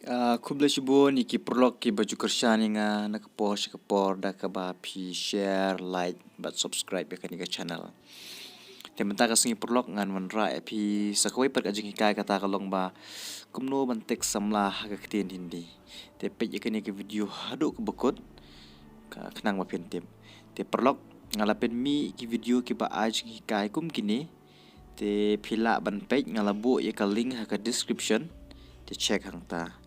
Kubla shibon iki prolog ki baju kershani nga nakapor da kaba pi share like but subscribe ya kani ka channel. Tementa ka singi prolog ngan manra pi sakawai per ka jinghikai kata kalong ba KUMNO bantek SAMLA ka KTIEN Hindi. Te pej ya kani ka video haduk ke bekut ka kenang ma pentim. Te prolog ngalapen mi ki video ki ba jinghikai kum kini te pila ban pej ngalabu ya ka link ha ka description te check hang ta.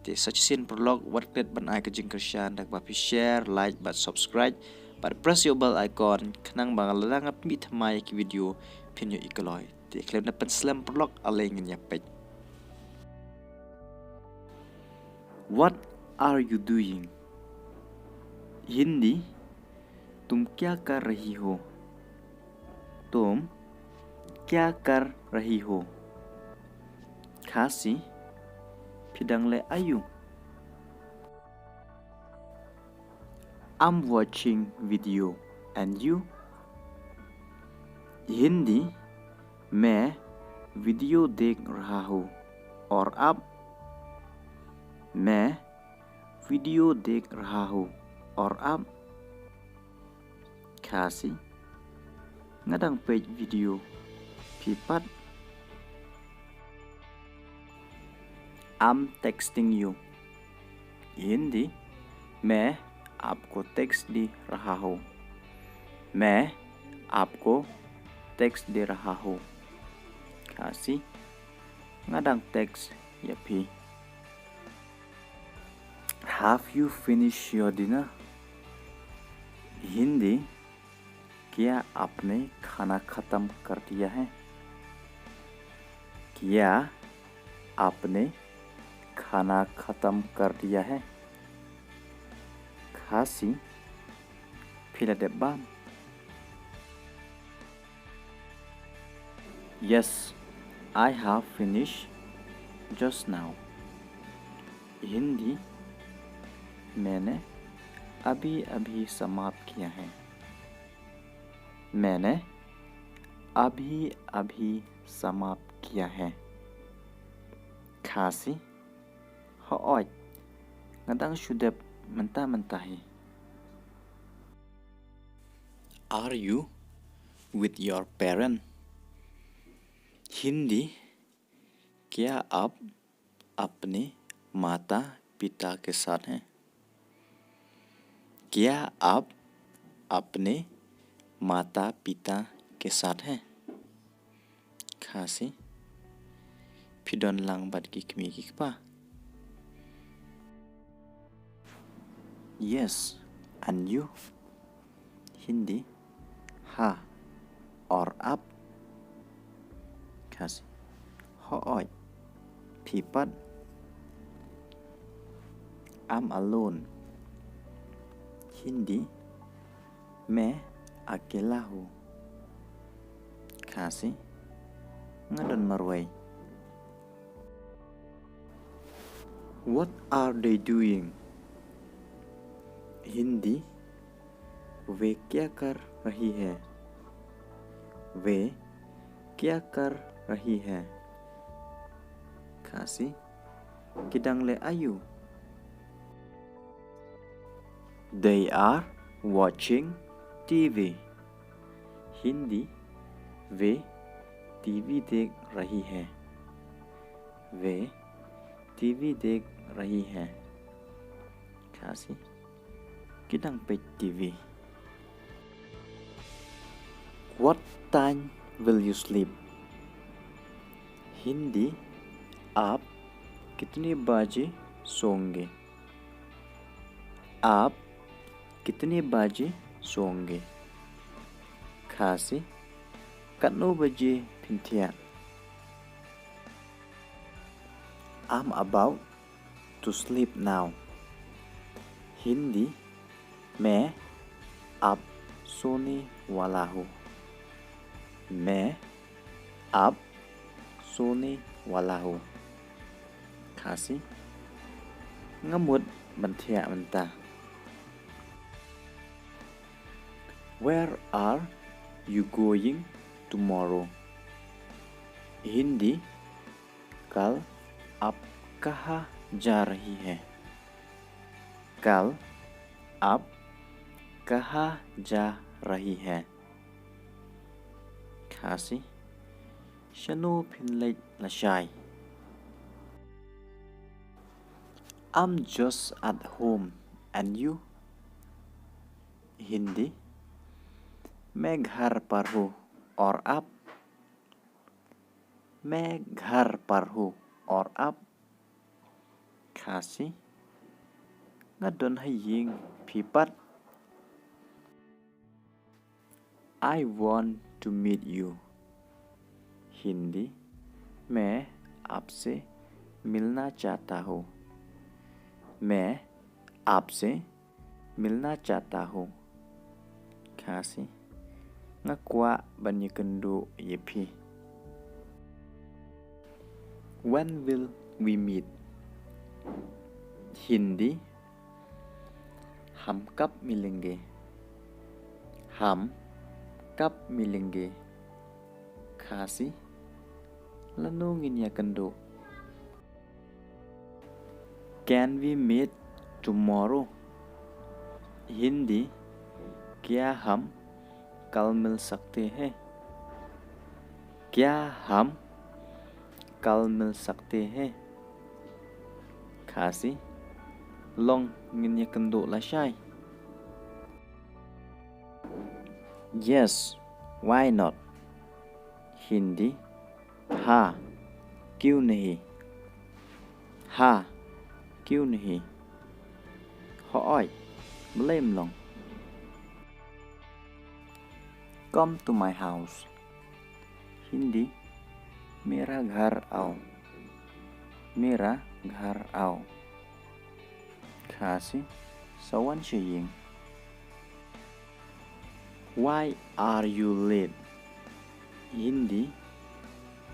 Te sachisin prolog what klet ban ai ka jing kershan dak ba pi share like but subscribe but press your bell icon kenang bang ladang ap mi thamai ki video pinyo ikaloi te klem na pen slam prolog aleng nya pej. What are you doing? Hindi तुम क्या कर रही हो? तुम क्या कर रही हो? khasi Pidang le ayu. I'm watching video and you? Hindi मैं वीडियो देख रहा हूँ और आप? मैं वीडियो देख रहा हूँ और आप? khasi ngadang page video pipat. I'm texting you. Hindi मैं आपको टेक्स्ट दे रहा हूँ. मैं आपको टेक्स्ट दे रहा हूँ. khasi ngadang text ya pi. Have you finished your dinner? Hindi क्या आपने खाना खत्म कर दिया है? क्या आपने खाना खत्म कर दिया है? khasi pila de bam. Yes, I have finished just now. Hindi मैंने अभी अभी समाप्त किया है. मैंने अभी अभी समाप्त किया है. khasi hooj ngadang shudep mentah-mentahi. Are you with your parent? Hindi क्या आप अपने माता पिता के साथ हैं? क्या आप अपने माता पिता के साथ हैं? khasi pidon lang bad ki kmi ki pa. Yes, and you? Hindi हाँ और आप? khasi hooj pipat. I'm alone. Hindi मैं अकेला हूँ. khasi ngadon marway. What are they doing? Hindi वे क्या कर रही है? वे क्या कर रही है? khasi kidang le ayu. They are watching TV. Hindi वे टीवी देख रही है. वे टीवी देख रही है. khasi kidang pe TV. What time will you sleep? Hindi आप कितने बजे सोंगे? आप कितने बजे सोंगे? khasi katno baje pintia. I'm about to sleep now. Hindi मैं अब सोने वाला हूँ. मैं अब सोने वाला हूँ. khasi ngamut bantia mentah. Where are you going tomorrow? Hindi कल आप कहाँ जा रही है? कल आप कहाँ जा रही है? khasi shanu phinlek lashai. I'm just at home, and you? Hindi मैं घर पर हूँ और आप? मैं घर पर हूँ और आप? khasi ngadon haying phipat. I want to meet you. Hindi मैं आपसे मिलना चाहता हूँ. मैं आपसे मिलना चाहता हूँ. khasi ngakwa banyakendu yepi. When will we meet? Hindi हम कब मिलेंगे? हम कब मिलेंगे? khasi lanungin yakendu. Can we meet tomorrow? Hindi क्या हम कल मिल सकते हैं? क्या हम कल मिल सकते हैं? khasi long ngin yakendu lashai. Yes, why not? Hindi हाँ क्यों नहीं? हाँ क्यों नहीं? Hỏi blame long. Come to my house. Hindi मेरा घर आओ. मेरा घर आओ. khasi sawan shiying. Why are you late? Hindi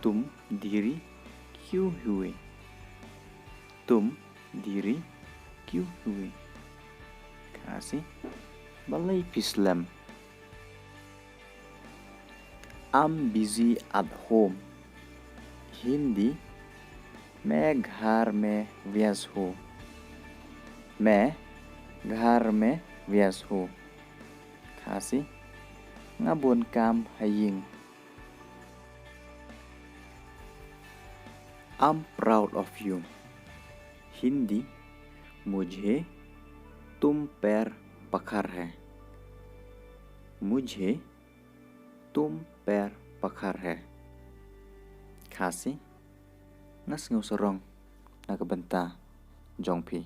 तुम देरी क्यों हुए? तुम देरी क्यों हुए? khasi balai pislam. I'm busy at home. Hindi मैं घर में व्यस्त हूँ. मैं घर में व्यस्त हूँ. khasi ngabun kam haying. I'm proud of you. Hindi मुझे तुम पर फख्र है. मुझे तुम पर फख्र है. khasi ngas ngau sorong nakabenta jongpi.